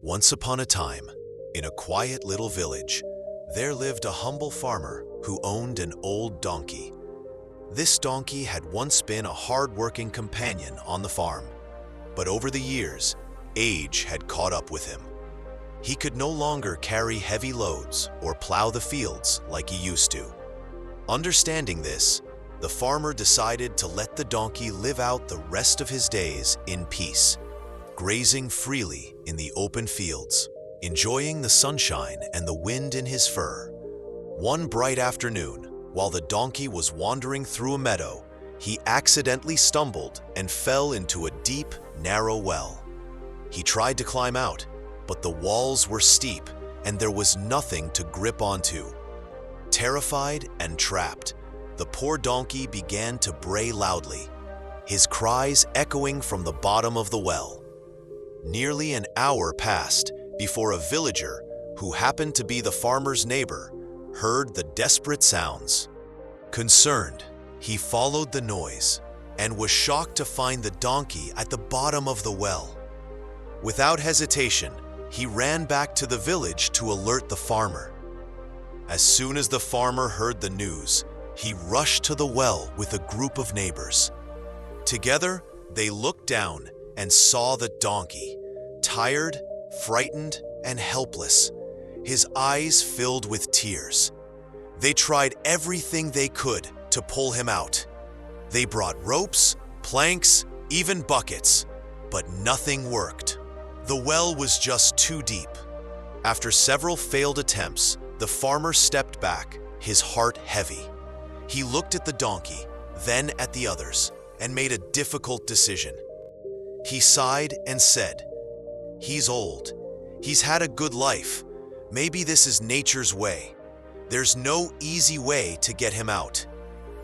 Once upon a time, in a quiet little village, there lived a humble farmer who owned an old donkey. This donkey had once been a hard-working companion on the farm, but over the years, age had caught up with him. He could no longer carry heavy loads or plow the fields like he used to. Understanding this, the farmer decided to let the donkey live out the rest of his days in peace, grazing freely in the open fields, enjoying the sunshine and the wind in his fur. One bright afternoon, while the donkey was wandering through a meadow, he accidentally stumbled and fell into a deep, narrow well. He tried to climb out, but the walls were steep and there was nothing to grip onto. Terrified and trapped, the poor donkey began to bray loudly, his cries echoing from the bottom of the well. Nearly an hour passed before a villager, who happened to be the farmer's neighbor, heard the desperate sounds. Concerned, he followed the noise and was shocked to find the donkey at the bottom of the well. Without hesitation, he ran back to the village to alert the farmer. As soon as the farmer heard the news, he rushed to the well with a group of neighbors. Together, they looked down and saw the donkey, tired, frightened, and helpless, his eyes filled with tears. They tried everything they could to pull him out. They brought ropes, planks, even buckets, but nothing worked. The well was just too deep. After several failed attempts, the farmer stepped back, his heart heavy. He looked at the donkey, then at the others, and made a difficult decision. He sighed and said, "He's old. He's had a good life. Maybe this is nature's way. There's no easy way to get him out."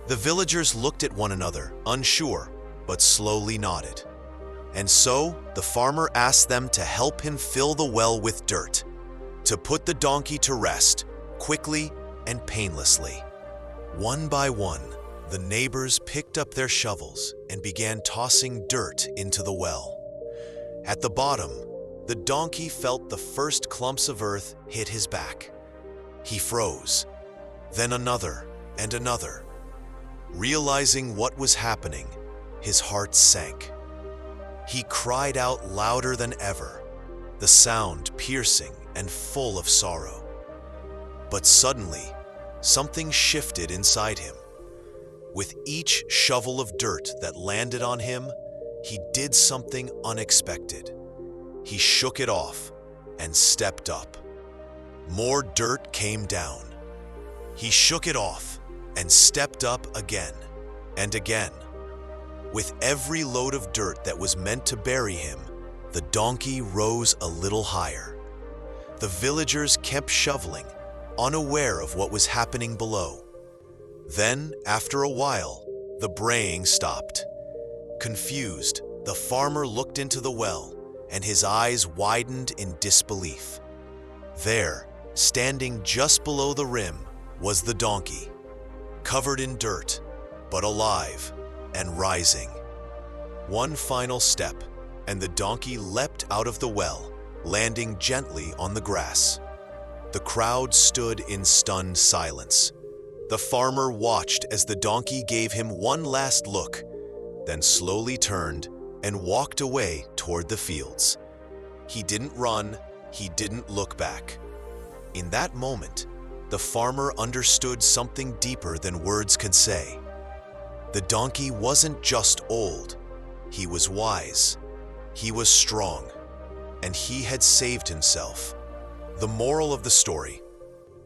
The villagers looked at one another, unsure, but slowly nodded. And so, the farmer asked them to help him fill the well with dirt, to put the donkey to rest, quickly and painlessly. One by one, the neighbors picked up their shovels and began tossing dirt into the well. At the bottom, the donkey felt the first clumps of earth hit his back. He froze, then another and another. Realizing what was happening, his heart sank. He cried out louder than ever, the sound piercing and full of sorrow. But suddenly, something shifted inside him. With each shovel of dirt that landed on him, he did something unexpected. He shook it off and stepped up. More dirt came down. He shook it off and stepped up again and again. With every load of dirt that was meant to bury him, the donkey rose a little higher. The villagers kept shoveling, unaware of what was happening below. Then, after a while, the braying stopped. Confused, the farmer looked into the well, and his eyes widened in disbelief. There, standing just below the rim, was the donkey, covered in dirt, but alive and rising. One final step, and the donkey leapt out of the well, landing gently on the grass. The crowd stood in stunned silence. The farmer watched as the donkey gave him one last look, then slowly turned and walked away toward the fields. He didn't run, he didn't look back. In that moment, the farmer understood something deeper than words could say. The donkey wasn't just old, he was wise, he was strong, and he had saved himself. The moral of the story: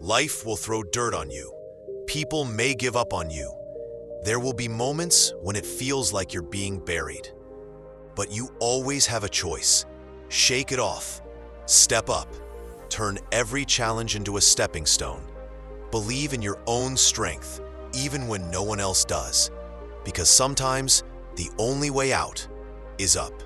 life will throw dirt on you. People may give up on you. There will be moments when it feels like you're being buried. But you always have a choice. Shake it off. Step up. Turn every challenge into a stepping stone. Believe in your own strength, even when no one else does. Because sometimes, the only way out is up.